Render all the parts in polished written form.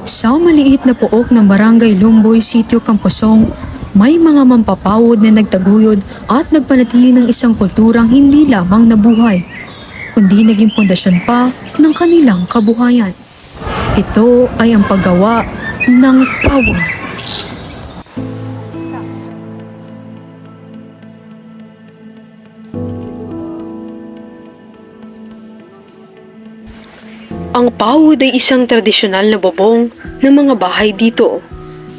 Sa maliit na pook ng Barangay Lumboy, Sitio Camposong, may mga mampapawod na nagtaguyod at nagpanatili ng isang kulturang hindi lamang nabuhay, kundi naging pundasyon pa ng kanilang kabuhayan. Ito ay ang paggawa ng pawod. Ang pawod ay isang tradisyonal na bubong ng mga bahay dito.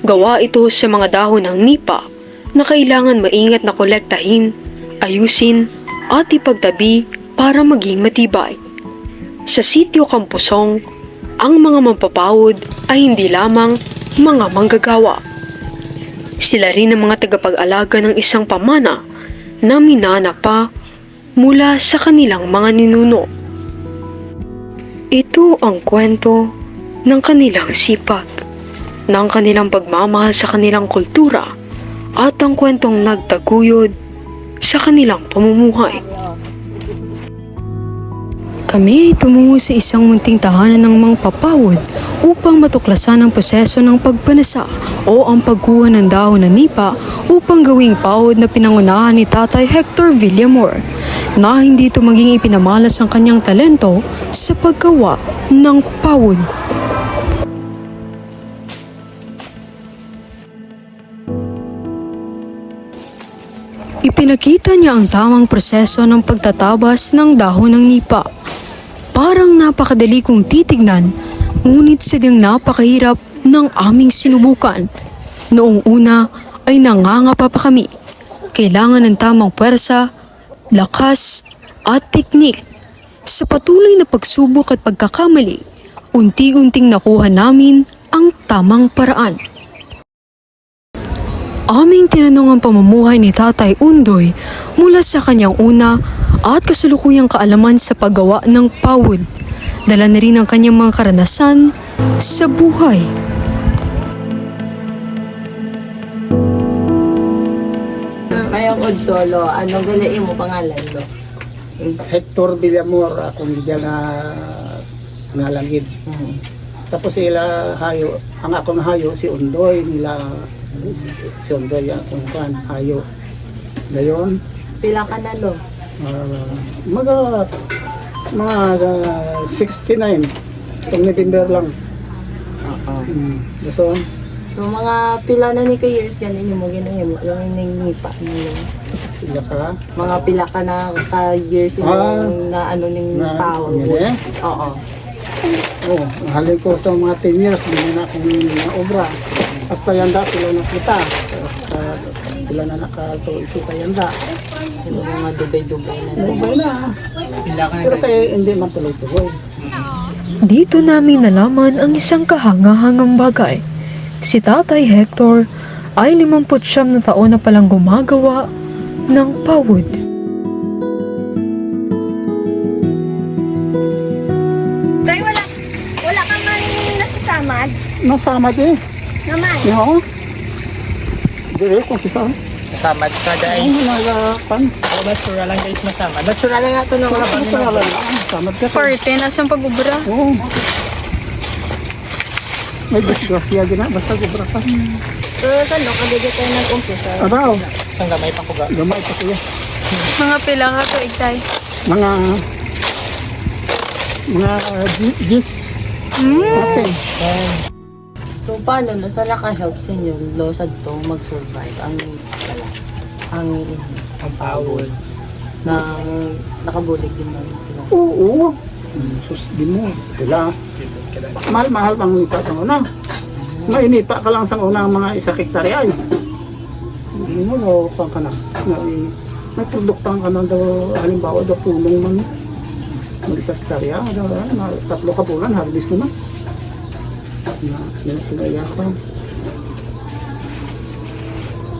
Gawa ito sa mga dahon ng nipa na kailangan maingat na kolektahin, ayusin at ipagtabi para maging matibay. Sa Sitio Camposong, ang mga mampapawod ay hindi lamang mga manggagawa. Sila rin ang mga tagapag-alaga ng isang pamana na minana pa mula sa kanilang mga ninuno. Ito ang kwento ng kanilang sipag, ng kanilang pagmamahal sa kanilang kultura at ang kwentong nagtaguyod sa kanilang pamumuhay. Kami ay tumungo sa isang munting tahanan ng mga papawod upang matuklasan ang proseso ng pagpanasa o ang pagkuha ng dahon ng nipa upang gawing pawod na pinangunahan ni Tatay Hector Villamor, na hindi ito maging ipinamalas ang kanyang talento sa paggawa ng pawod. Ipinakita niya ang tamang proseso ng pagtatabas ng dahon ng nipa. Parang napakadali kong titignan, ngunit sadyang napakahirap ng aming sinubukan. Noong una ay nangangapa pa kami. Kailangan ng tamang puwersa, lakas at teknik. Sa patuloy na pagsubok at pagkakamali, unti-unting nakuha namin ang tamang paraan. Aming tinanong ang pamumuhay ni Tatay Undoy mula sa kanyang una at kasulukuyang kaalaman sa paggawa ng pawod. Dala na rin ang kanyang mga karanasan sa buhay. Ngayong Udtolo, anong galain mo pangalan do? Hector Villamor, akong diyan na nalangid. Tapos sila hayo, ang akong hayo si Undoy nila, si Undoy ang akong kan hayo. Gayon, Pila ka na do? mga 69 itong November lang. So, So pila na ni ka years ganin mo ginahimo yung nipa niyo. sila ka. Mga pila ka na ka years yung na ano ning Na- tao. yan eh? Oo. Oh, halin ko sa mga 10 years, hindi na akong obra. Hasta yanda, sila nakita. Sila na nakakita yanda. Yung mga dugay-dugay na. Mabay na. Pero kaya hindi man tuloy-tuloy. Dito namin nalaman ang isang kahangahangang bagay. Si Tatay Hector ay 59 na taon na palang gumagawa ng pawod. Tay, wala kang man nasasamad Nasama din. naman. Yo. Dire ko kisa. Masamad sa Ay, guys. nagapan. Ako natural lang guys, masamad. Natural lang nato ng mga Ito na lang. Samad ka. Parte na siyang pag-ubra. Oo. May disgrasya din na. Basta gubra ka. So kano kadili tayo nag-umpisa? Abaw. isang gamay pang kuga. Gamay pa kuya. Mga pila ka to, Tay. Mga gis. Natin. So paano na sa naka-help sa inyo losad to mag-survive ang Ang pawod. nang nakabulig din naman sila. Oo. Sus, di mo. Wala. Mahal-mahal pang nipa sa una. May nipa ka lang sa una ang mga isa hektarya ay. Hindi mo no, pang ka na. May produktang ka na daw, halimbawa daw pulong man. Mag isa hektarya, tatlo ka bulan, harvest naman. Na sinaya ka.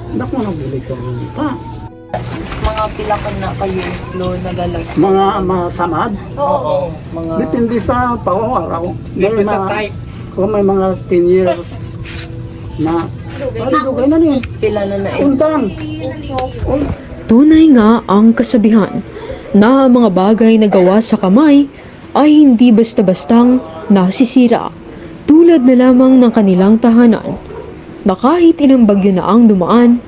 Hindi mo nabulig sa mga nipa. Mga pila ka na kayo slow na galas. Mga masamad. Oo. Mga Depende sa pang-araw. Depende sa type. May mga 10 years na dugay na niya. pila na na Undang. Tunay nga ang kasabihan na ang mga bagay na gawa sa kamay ay hindi basta-bastang nasisira. Tulad na lamang ng kanilang tahanan, na kahit ilang bagyo na ang dumaan,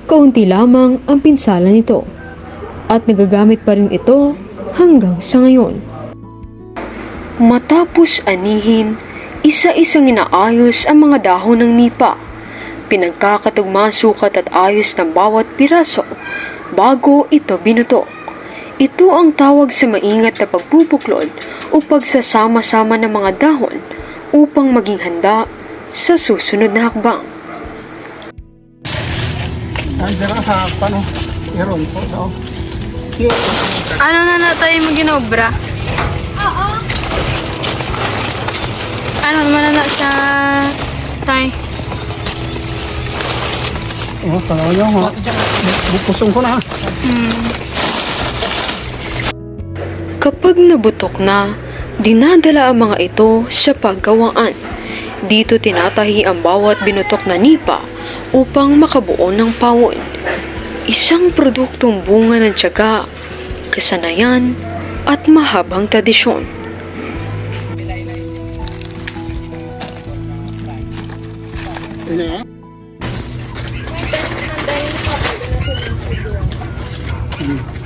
kaunti lamang ang pinsala nito. At nagagamit pa rin ito hanggang sa ngayon. Matapos anihin, isa-isang inaayos ang mga dahon ng nipa. Pinagkakatugma sukat at ayos ng bawat piraso bago ito binuto. Ito ang tawag sa maingat na pagbubuklod o pagsasama-sama ng mga dahon upang maging handa sa susunod na hakbang. Nandiyan ka sa paano? Meron po daw. Ano na tayo maginobra? Oo. Ano naman na sa tay? Oh, tanaw niyo ha. Bupusong ko na. Kapag nabutok na, dinadala ang mga ito sa paggawaan. Dito tinatahi ang bawat binutok na nipa upang makabuo ng pawon. Isang produktong bunga ng tiyaga, kasanayan at mahabang tradisyon.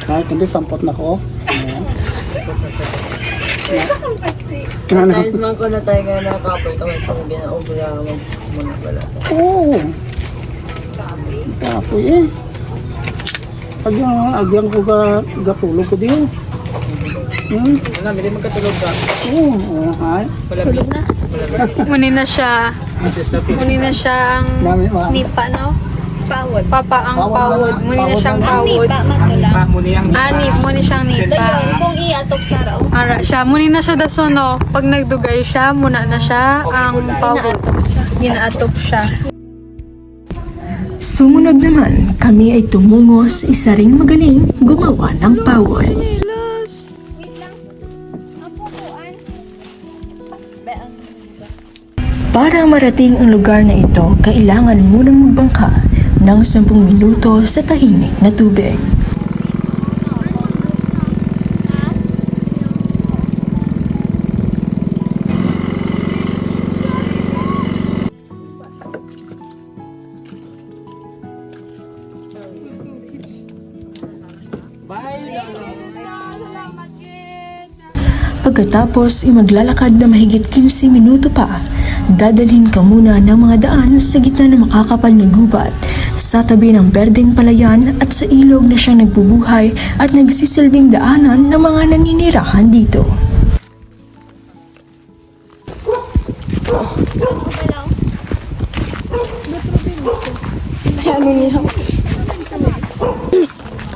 Kahit hindi, sampot na ko. Times man ko na tayo nga nakapoy kami pang ginaobra muna pala. Oo. Kapoy eh. Agyang ko gatulog ko din. Wala, hindi magkatulog ka. Oo, ay. Muni na siya. Muni na siya ang Dami ma. nipa, no? Pawod. Papa ang pawod. Muni na siyang pawod. Pa, muna yung Ani, muni siyang nipa. Kung iatok sa raw. Ara siya, muni na siya daso, no? Pag nagdugay siya, muna na siya ang pawod. Ginaatop siya. Sumunod naman, kami ay tumungo sa isa ring magaling gumawa ng pawon. Para marating ang lugar na ito, kailangan munang magbangka ng 10 minuto sa tahimik na tubig. Pagkatapos ay maglalakad na mahigit 15 minuto pa, dadalhin ka muna ng mga daan sa gitna ng makakapal na gubat, sa tabi ng berdeng palayan at sa ilog na siyang nagbubuhay at nagsisilbing daanan ng mga naninirahan dito.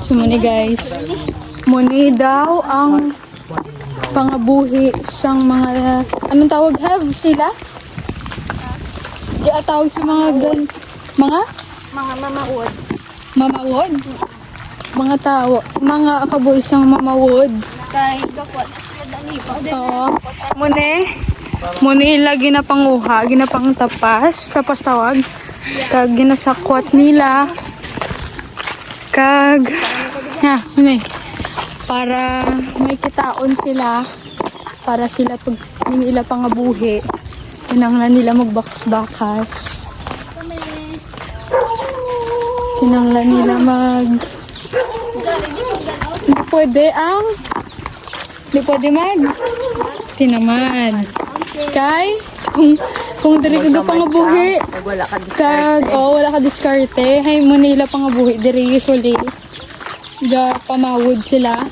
So muni guys, muni daw ang pangabuhi sang mga, anong tawag, have sila? Tawag sa mga mga mamawod. Mamawod? Mga tao, mga kabuhi sang mamawod. Oo. Muni lagi na panguha, ginapang tapas tawag. Kag ginasakwat nila. Kag muni. Para may kitaon sila, para sila pag nila pangabuhi, kinanglan nila magbakas-bakas, kinanglan nila hindi pwede tinamad kay kung diri ka pangabuhi kag wala ka diskarte hay mo nila pangabuhi diri usually pamawod sila.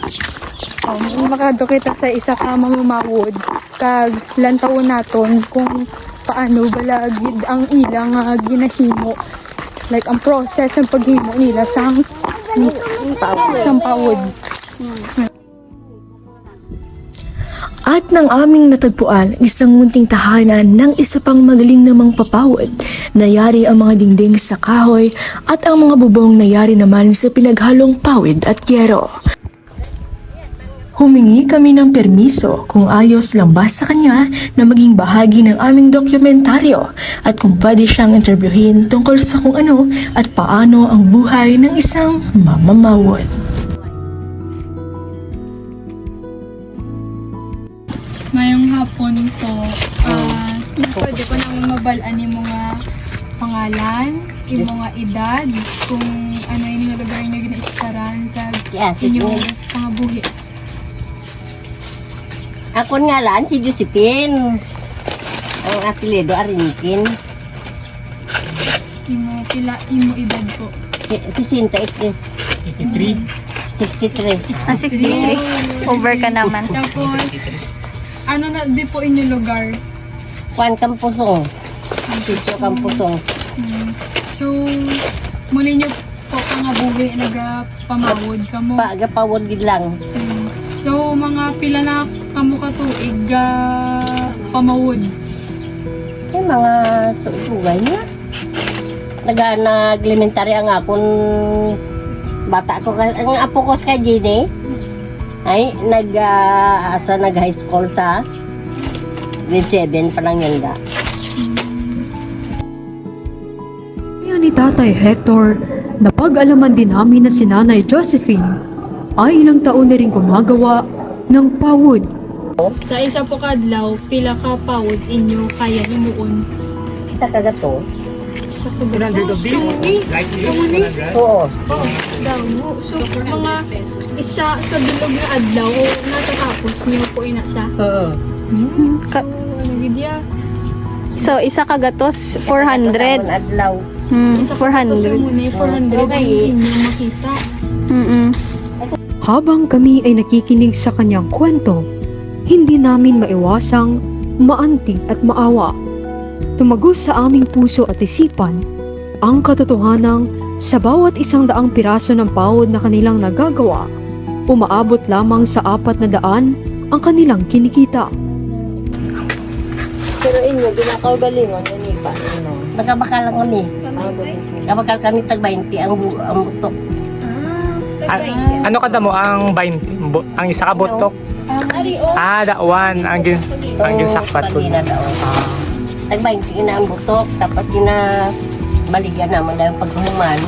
Makado kita sa isa ka mamamawod kag lantaw naton kung paano balagid ang ilang ginahimo, like ang process ng paghimo nila sang pawod. At nang aming natagpuan isang munting tahanan ng isa pang magaling namang papawod, nayari ang mga dingding sa kahoy at ang mga bubong nayari naman sa pinaghalong pawid at gyero. Humingi kami ng permiso kung ayos lang ba sa kanya na maging bahagi ng aming dokumentaryo at kung pwede siyang interviewin tungkol sa kung ano at paano ang buhay ng isang mamamawod. Ngayong hapon po, pwede ko nang mabalaan yung mga pangalan, yung mga edad, kung ano yung lugar nyo ginaistaran, kag Yes, inyong pangabuhi. Ako nga lang, si Josephine. Ang apelido, Arinikin. Imo edad po. 63. 63. 63. Over ka naman. Tapos, ano na di po inyong lugar? Juan Campusong. Sitio Campusong. So, muli nyo po pangabuhi, nagapamawod ka mo. Pagapawod din lang. So, mga pila na kamo katuig pamawod. Ay, mga sugay na. Nag-elementary ang akong bata ko. Ang apo ko sa Gini, ay nag-high school sa grade 7 pa lang yun da. Kaya ni Tatay Hector, napag-alaman din namin na si Nanay Josephine ay ilang taon na rin gumagawa ng pawod. Sa isa po kadlaw, pila ka pawod inyo kaya himuon. Sa kagato, Sa 100 of this, like this, 100. oo. Oo, daw mo. So, mga isa sa bilog na adlaw, o natatapos niyo po ina siya. Ka- So, ano gidya? So, isa kagatos, 400. Adlaw. Isa ka tapos yung muna, 400 ang Okay. inyong makita. Habang kami ay nakikinig sa kanyang kwento, hindi namin maiwasang maantig at maawa. Tumagos sa aming puso at isipan ang katotohanang sa bawat 100 piraso ng pawod na kanilang nagagawa, umaabot lamang sa 400 ang kanilang kinikita. Pero inyo, ginakaugalingon, yun pa. Ano? Magkabakal lang kami. Kabakal kami tag 20 ang butok. Ano kada mo ang 20? Ang isa ka butok? That one. Ang ginsakpat ko. Tag 20 na ang butok. Tapos baligyan naman dahil paghuman,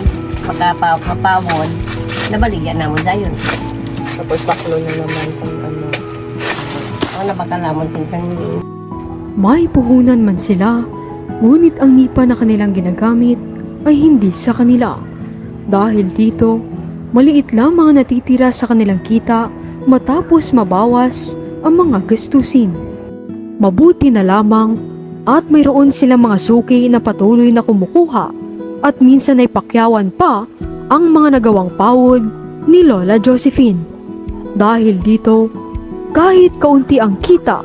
makapawod, nabaligyan naman dahil. Tapos baklo na naman sa ano. Ako nabakalamon sinsan. May puhunan man sila, ngunit ang nipa na kanilang ginagamit ay hindi sa kanila. Dahil dito, maliit lamang ang natitira sa kanilang kita matapos mabawas ang mga gastusin. Mabuti na lamang at mayroon silang mga suki na patuloy na kumukuha at minsan ay pakyawan pa ang mga nagawang pawod ni Lola Josephine. Dahil dito, kahit kaunti ang kita,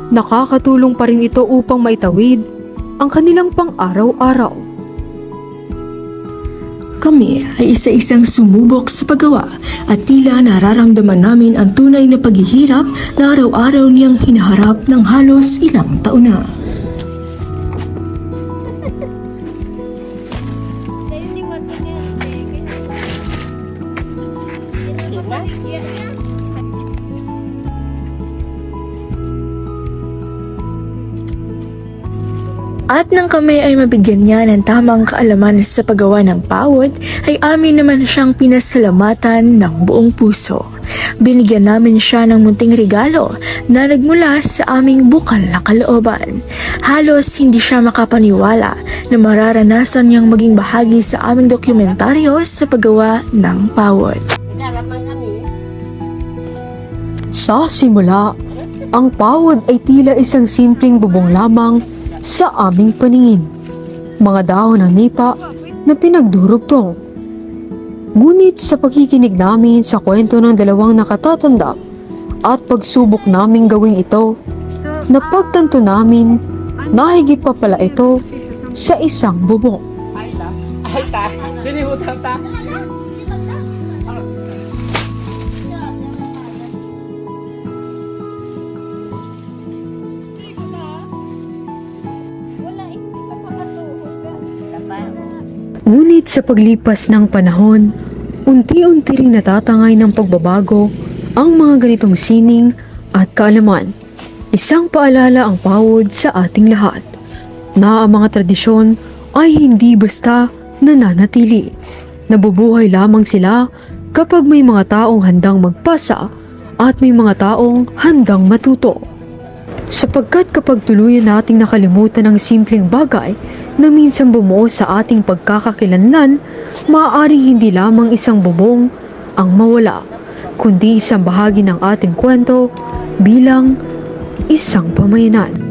nakakatulong pa rin ito upang maitawid ang kanilang pang-araw-araw. Kami ay isa-isang sumubok sa paggawa at tila nararamdaman namin ang tunay na paghihirap na araw-araw niyang hinaharap ng halos ilang taon na. At nang kami ay mabigyan niya ng tamang kaalaman sa paggawa ng pawod, ay amin naman siyang pinasalamatan ng buong puso. Binigyan namin siya ng munting regalo na nagmula sa aming bukal na kalooban. Halos hindi siya makapaniwala na mararanasan niyang maging bahagi sa aming dokumentaryo sa paggawa ng pawod. Nagaraman kami. Sa simula, ang pawod ay tila isang simpleng bubong lamang sa aming paningin. Mga dahon ng nipa na pinagdurugtong. Ngunit sa pagkikinig namin sa kwento ng dalawang nakatatanda at pagsubok naming gawin ito, napagtanto namin na higit pa pala ito sa isang bubong. Ay ta. Binihutan ta. Ngunit sa paglipas ng panahon, unti-unti ring natatangay ng pagbabago ang mga ganitong sining at kaalaman. Isang paalala ang pawod sa ating lahat na ang mga tradisyon ay hindi basta nananatili. Nabubuhay lamang sila kapag may mga taong handang magpasa at may mga taong handang matuto. Sapagkat kapag tuluyan nating nakalimutan ang simpleng bagay na minsan bumuo sa ating pagkakakilanlan, maaaring hindi lamang isang bubong ang mawala, kundi isang bahagi ng ating kwento bilang isang pamayanan.